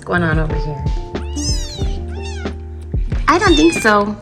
going on over here? I don't think so.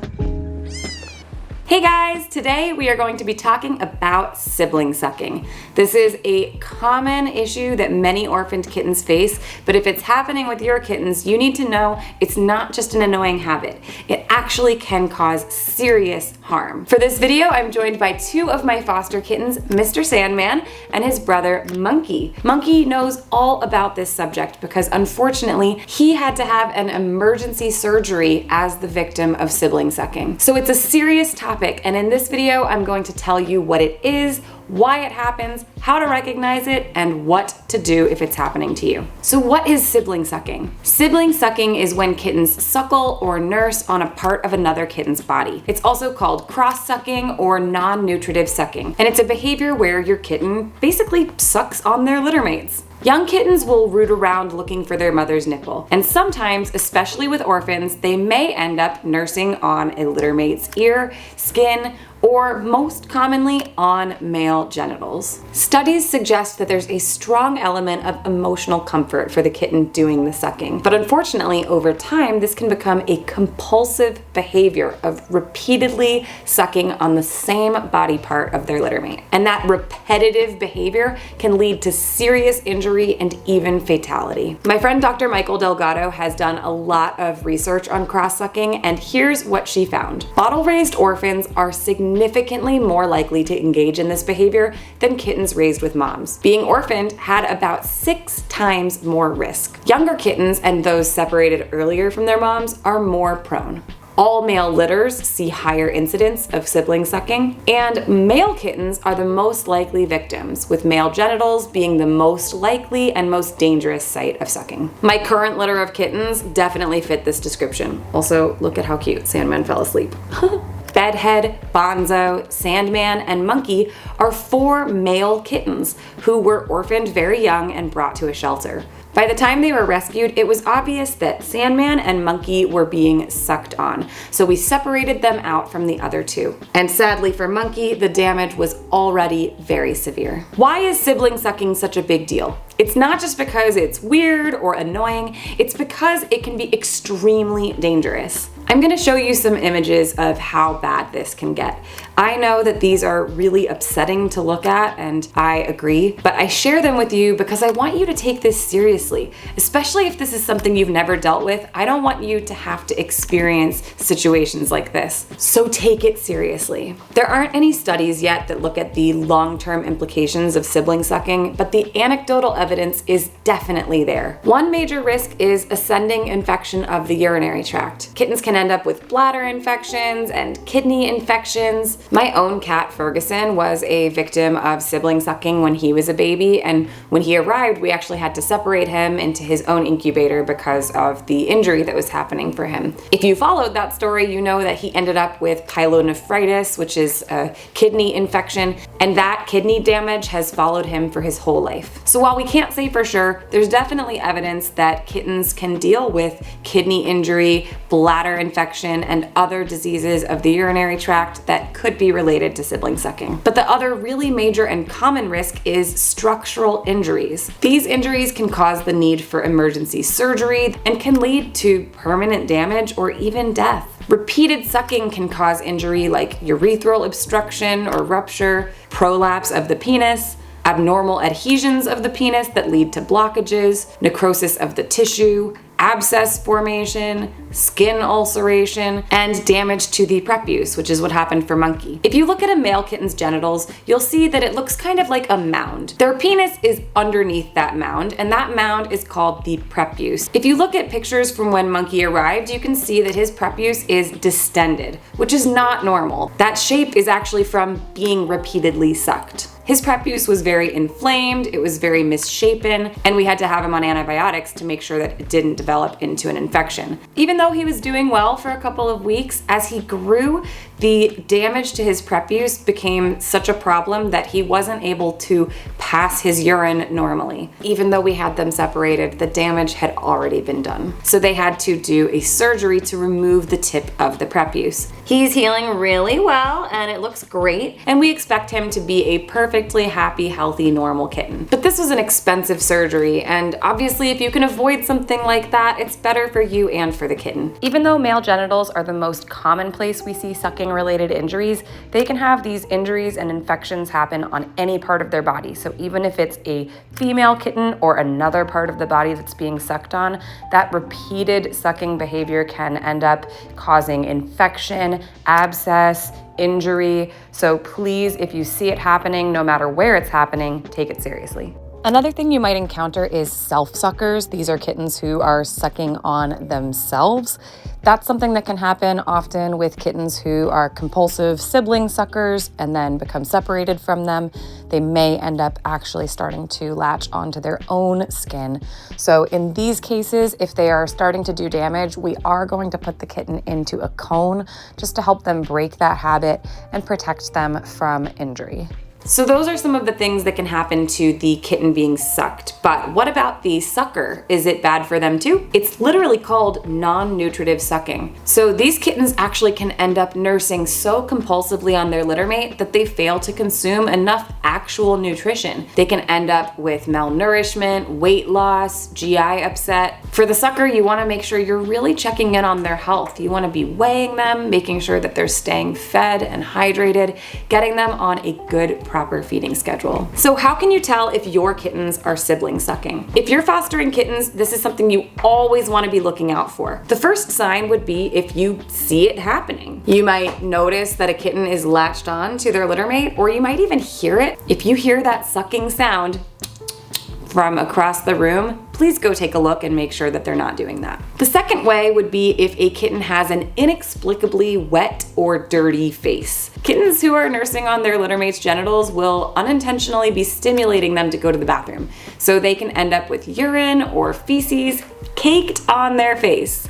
Hey guys, today we are going to be talking about sibling sucking. This is a common issue that many orphaned kittens face, but if it's happening with your kittens, you need to know it's not just an annoying habit. It actually can cause serious harm. For this video, I'm joined by two of my foster kittens, Mr. Sandman and his brother, Monkey. Monkey knows all about this subject because unfortunately, he had to have an emergency surgery as the victim of sibling sucking. So it's a serious topic. And in this video, I'm going to tell you what it is, why it happens, how to recognize it, and what to do if it's happening to you. So what is sibling sucking? Sibling sucking is when kittens suckle or nurse on a part of another kitten's body. It's also called cross-sucking or non-nutritive sucking, and it's a behavior where your kitten basically sucks on their littermates. Young kittens will root around looking for their mother's nipple, and sometimes, especially with orphans, they may end up nursing on a littermate's ear, skin, or most commonly on male genitals. Studies suggest that there's a strong element of emotional comfort for the kitten doing the sucking, but unfortunately over time this can become a compulsive behavior of repeatedly sucking on the same body part of their littermate. And that repetitive behavior can lead to serious injury and even fatality. My friend Dr. Michael Delgado has done a lot of research on cross-sucking, and here's what she found. Bottle-raised orphans are significantly more likely to engage in this behavior than kittens raised with moms. Being orphaned had about 6 times more risk. Younger kittens and those separated earlier from their moms are more prone. All male litters see higher incidence of sibling sucking, and male kittens are the most likely victims, with male genitals being the most likely and most dangerous site of sucking. My current litter of kittens definitely fit this description. Also, look at how cute Sandman fell asleep. Bedhead, Bonzo, Sandman, and Monkey are 4 male kittens who were orphaned very young and brought to a shelter. By the time they were rescued, it was obvious that Sandman and Monkey were being sucked on, so we separated them out from the other 2. And sadly for Monkey, the damage was already very severe. Why is sibling sucking such a big deal? It's not just because it's weird or annoying, it's because it can be extremely dangerous. I'm gonna show you some images of how bad this can get. I know that these are really upsetting to look at, and I agree, but I share them with you because I want you to take this seriously, especially if this is something you've never dealt with. I don't want you to have to experience situations like this, so take it seriously. There aren't any studies yet that look at the long-term implications of sibling sucking, but the anecdotal evidence is definitely there. One major risk is ascending infection of the urinary tract. Kittens can end up with bladder infections and kidney infections. My own cat, Ferguson, was a victim of sibling sucking when he was a baby, and when he arrived, we actually had to separate him into his own incubator because of the injury that was happening for him. If you followed that story, you know that he ended up with pyelonephritis, which is a kidney infection, and that kidney damage has followed him for his whole life. So while we can't say for sure, there's definitely evidence that kittens can deal with kidney injury, bladder infection, and other diseases of the urinary tract that could be related to sibling sucking. But the other really major and common risk is structural injuries. These injuries can cause the need for emergency surgery and can lead to permanent damage or even death. Repeated sucking can cause injury like urethral obstruction or rupture, prolapse of the penis, abnormal adhesions of the penis that lead to blockages, necrosis of the tissue, abscess formation, skin ulceration, and damage to the prepuce, which is what happened for Monkey. If you look at a male kitten's genitals, you'll see that it looks kind of like a mound. Their penis is underneath that mound, and that mound is called the prepuce. If you look at pictures from when Monkey arrived, you can see that his prepuce is distended, which is not normal. That shape is actually from being repeatedly sucked. His prepuce was very inflamed, it was very misshapen, and we had to have him on antibiotics to make sure that it didn't develop into an infection. Even though he was doing well for a couple of weeks, as he grew, the damage to his prepuce became such a problem that he wasn't able to pass his urine normally. Even though we had them separated, the damage had already been done. So they had to do a surgery to remove the tip of the prepuce. He's healing really well and it looks great, and we expect him to be a perfect perfectly happy, healthy, normal kitten. But this was an expensive surgery, and obviously if you can avoid something like that, it's better for you and for the kitten. Even though male genitals are the most common place we see sucking-related injuries, they can have these injuries and infections happen on any part of their body. So even if it's a female kitten or another part of the body that's being sucked on, that repeated sucking behavior can end up causing infection, abscess, injury. So please, if you see it happening, no matter where it's happening, take it seriously. Another thing you might encounter is self-suckers. These are kittens who are sucking on themselves. That's something that can happen often with kittens who are compulsive sibling suckers and then become separated from them. They may end up actually starting to latch onto their own skin. So in these cases, if they are starting to do damage, we are going to put the kitten into a cone just to help them break that habit and protect them from injury. So those are some of the things that can happen to the kitten being sucked. But what about the sucker? Is it bad for them too? It's literally called non-nutritive sucking. So these kittens actually can end up nursing so compulsively on their littermate that they fail to consume enough actual nutrition. They can end up with malnourishment, weight loss, GI upset. For the sucker, you want to make sure you're really checking in on their health. You want to be weighing them, making sure that they're staying fed and hydrated, getting them on a good proper feeding schedule. So how can you tell if your kittens are sibling sucking? If you're fostering kittens, this is something you always want to be looking out for. The first sign would be if you see it happening. You might notice that a kitten is latched on to their littermate, or you might even hear it. If you hear that sucking sound from across the room, please go take a look and make sure that they're not doing that. The second way would be if a kitten has an inexplicably wet or dirty face. Kittens who are nursing on their littermate's genitals will unintentionally be stimulating them to go to the bathroom. So they can end up with urine or feces caked on their face.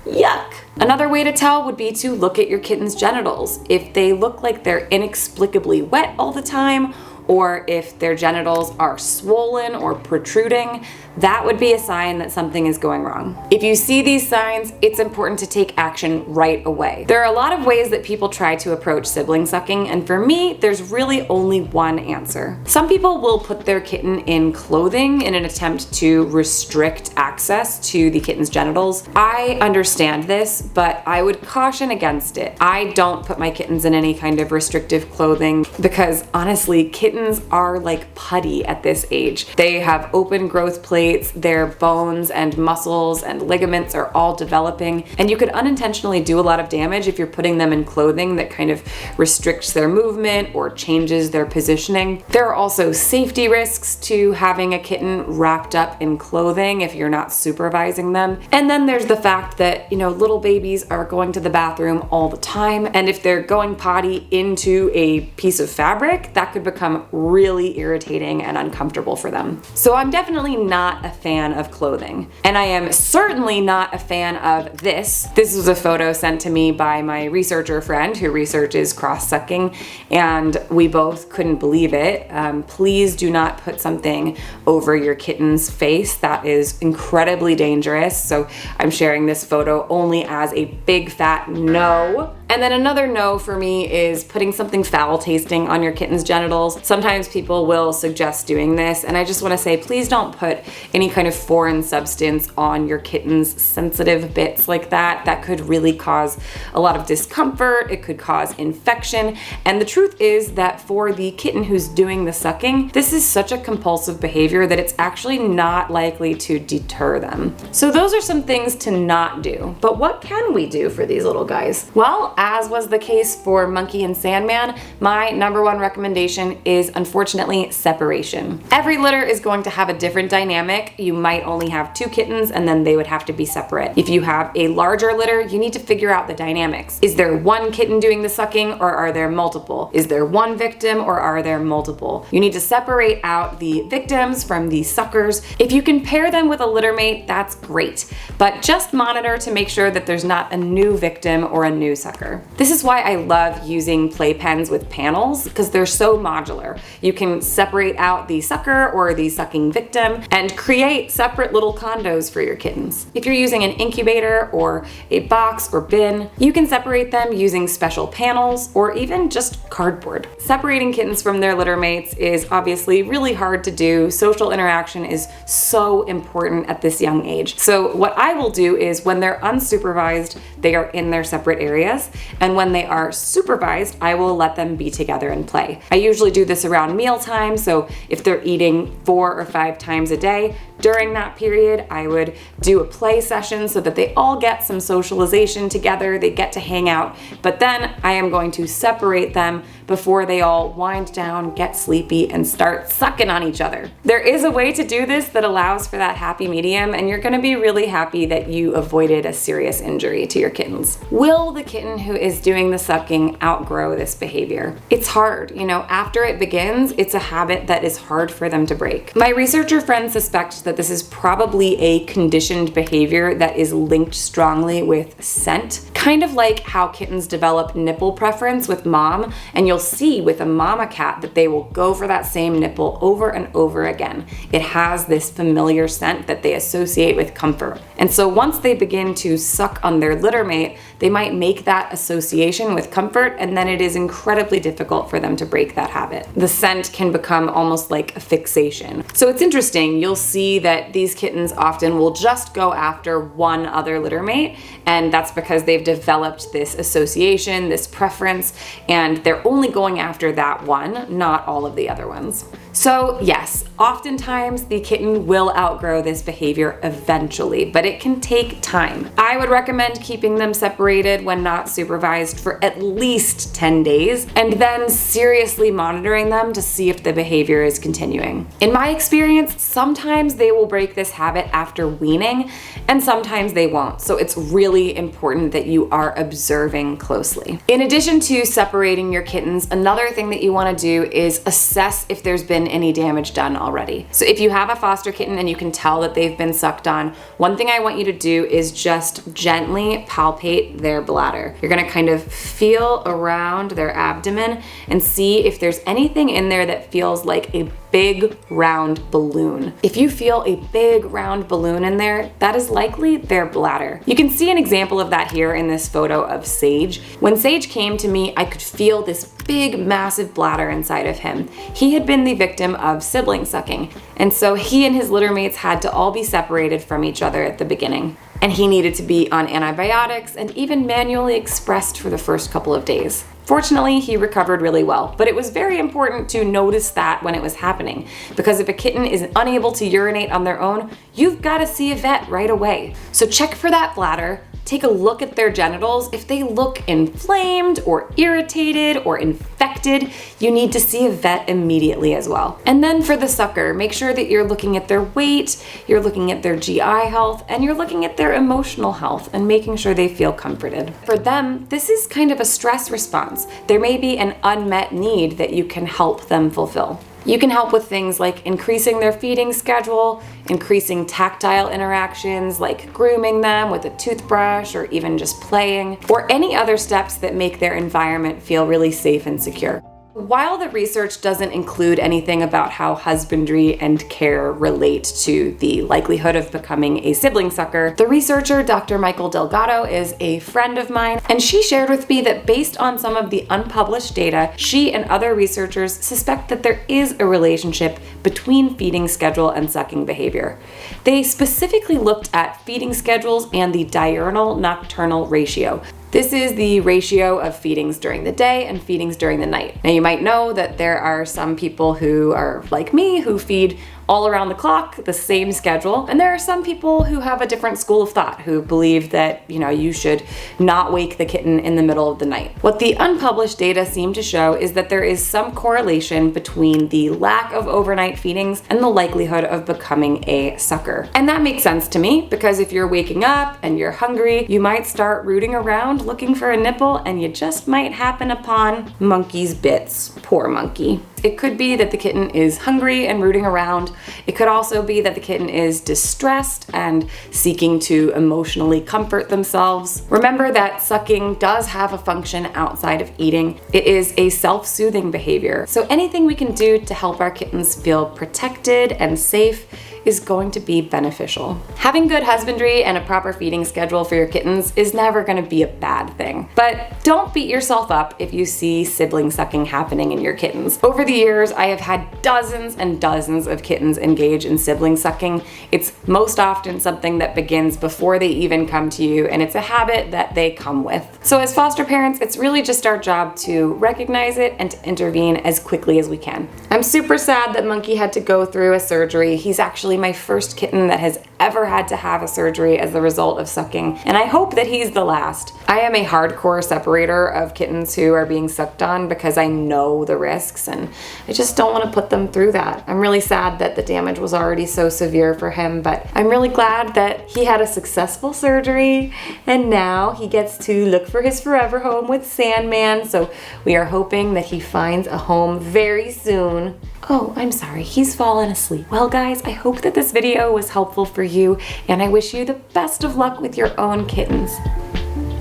Yuck! Another way to tell would be to look at your kitten's genitals. If they look like they're inexplicably wet all the time, or if their genitals are swollen or protruding, that would be a sign that something is going wrong. If you see these signs, it's important to take action right away. There are a lot of ways that people try to approach sibling sucking, and for me, there's really only one answer. Some people will put their kitten in clothing in an attempt to restrict access to the kitten's genitals. I understand this, but I would caution against it. I don't put my kittens in any kind of restrictive clothing because honestly, kittens are like putty at this age. They have open growth plates, their bones and muscles and ligaments are all developing, and you could unintentionally do a lot of damage if you're putting them in clothing that kind of restricts their movement or changes their positioning. There are also safety risks to having a kitten wrapped up in clothing if you're not supervising them. And then there's the fact that, little babies are going to the bathroom all the time, and if they're going potty into a piece of fabric, that could become really irritating and uncomfortable for them. So I'm definitely not a fan of clothing. And I am certainly not a fan of this. This was a photo sent to me by my researcher friend who researches cross-sucking, and we both couldn't believe it. Please do not put something over your kitten's face. That is incredibly dangerous. So I'm sharing this photo only as a big fat no. And then another no for me is putting something foul tasting on your kitten's genitals. Sometimes people will suggest doing this, and I just want to say, please don't put any kind of foreign substance on your kitten's sensitive bits like that. That could really cause a lot of discomfort. It could cause infection. And the truth is that for the kitten who's doing the sucking, this is such a compulsive behavior that it's actually not likely to deter them. So those are some things to not do. But what can we do for these little guys? Well, as was the case for Monkey and Sandman, my number one recommendation is unfortunately separation. Every litter is going to have a different dynamic. You might only have 2 kittens and then they would have to be separate. If you have a larger litter, you need to figure out the dynamics. Is there one kitten doing the sucking or are there multiple? Is there one victim or are there multiple? You need to separate out the victims from the suckers. If you can pair them with a litter mate, that's great. But just monitor to make sure that there's not a new victim or a new sucker. sucker. This is why I love using playpens with panels, because they're so modular. You can separate out the sucker or the sucking victim and create separate little condos for your kittens. If you're using an incubator or a box or bin, you can separate them using special panels or even just cardboard. Separating kittens from their litter mates is obviously really hard to do. Social interaction is so important at this young age. So what I will do is when they're unsupervised, they are in their separate areas. And when they are supervised, I will let them be together and play. I usually do this around mealtime. So if they're eating 4 or 5 times a day, during that period, I would do a play session so that they all get some socialization together, they get to hang out, but then I am going to separate them before they all wind down, get sleepy, and start sucking on each other. There is a way to do this that allows for that happy medium, and you're gonna be really happy that you avoided a serious injury to your kittens. Will the kitten who is doing the sucking outgrow this behavior? It's hard, after it begins, it's a habit that is hard for them to break. My researcher friends suspect that this is probably a conditioned behavior that is linked strongly with scent, kind of like how kittens develop nipple preference with mom, and you'll see with a mama cat that they will go for that same nipple over and over again. It has this familiar scent that they associate with comfort. And so once they begin to suck on their litter mate, they might make that association with comfort, and then it is incredibly difficult for them to break that habit. The scent can become almost like a fixation. So it's interesting, you'll see that these kittens often will just go after one other litter mate, and that's because they've developed this association, this preference, and they're only going after that one, not all of the other ones. So yes, oftentimes the kitten will outgrow this behavior eventually, but it can take time. I would recommend keeping them separated when not supervised for at least 10 days, and then seriously monitoring them to see if the behavior is continuing. In my experience, sometimes they will break this habit after weaning, and sometimes they won't. So it's really important that you are observing closely. In addition to separating your kittens, another thing that you want to do is assess if there's been any damage done already. So if you have a foster kitten and you can tell that they've been sucked on, one thing I want you to do is just gently palpate their bladder. You're gonna kind of feel around their abdomen and see if there's anything in there that feels like a big round balloon. If you feel a big round balloon in there, that is likely their bladder. You can see an example of that here in this photo of Sage. When Sage came to me, I could feel this big, massive bladder inside of him. He had been the victim of sibling sucking, and so he and his litter mates had to all be separated from each other at the beginning. And he needed to be on antibiotics and even manually expressed for the first couple of days. Fortunately, he recovered really well, but it was very important to notice that when it was happening, because if a kitten is unable to urinate on their own, you've got to see a vet right away. So check for that bladder, take a look at their genitals. If they look inflamed or irritated or infected, you need to see a vet immediately as well. And then for the sucker, make sure that you're looking at their weight, you're looking at their GI health, and you're looking at their emotional health and making sure they feel comforted. For them, this is kind of a stress response. There may be an unmet need that you can help them fulfill. You can help with things like increasing their feeding schedule, increasing tactile interactions like grooming them with a toothbrush or even just playing, or any other steps that make their environment feel really safe and secure. While the research doesn't include anything about how husbandry and care relate to the likelihood of becoming a sibling sucker, the researcher, Dr. Michael Delgado, is a friend of mine, and she shared with me that based on some of the unpublished data, she and other researchers suspect that there is a relationship between feeding schedule and sucking behavior. They specifically looked at feeding schedules and the diurnal-nocturnal ratio. This is the ratio of feedings during the day and feedings during the night. Now you might know that there are some people who are like me who feed all around the clock, the same schedule. And there are some people who have a different school of thought who believe that, you should not wake the kitten in the middle of the night. What the unpublished data seem to show is that there is some correlation between the lack of overnight feedings and the likelihood of becoming a sucker. And that makes sense to me because if you're waking up and you're hungry, you might start rooting around looking for a nipple and you just might happen upon monkey's bits. Poor monkey. It could be that the kitten is hungry and rooting around. It could also be that the kitten is distressed and seeking to emotionally comfort themselves. Remember that sucking does have a function outside of eating. It is a self-soothing behavior. So anything we can do to help our kittens feel protected and safe is going to be beneficial. Having good husbandry and a proper feeding schedule for your kittens is never going to be a bad thing. But don't beat yourself up if you see sibling sucking happening in your kittens. Over the years, I have had dozens and dozens of kittens engage in sibling sucking. It's most often something that begins before they even come to you, and it's a habit that they come with. So as foster parents, it's really just our job to recognize it and to intervene as quickly as we can. I'm super sad that Monkey had to go through a surgery. He's actually my first kitten that has ever had to have a surgery as the result of sucking, and I hope that he's the last. I am a hardcore separator of kittens who are being sucked on because I know the risks, and I just don't want to put them through that. I'm really sad that the damage was already so severe for him, but I'm really glad that he had a successful surgery, and now he gets to look for his forever home with Sandman, so we are hoping that he finds a home very soon. Oh, I'm sorry, he's fallen asleep. Well guys, I hope that this video was helpful for you, and I wish you the best of luck with your own kittens.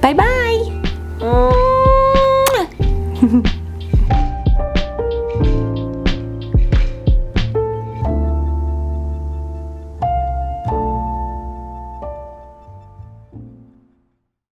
Bye bye!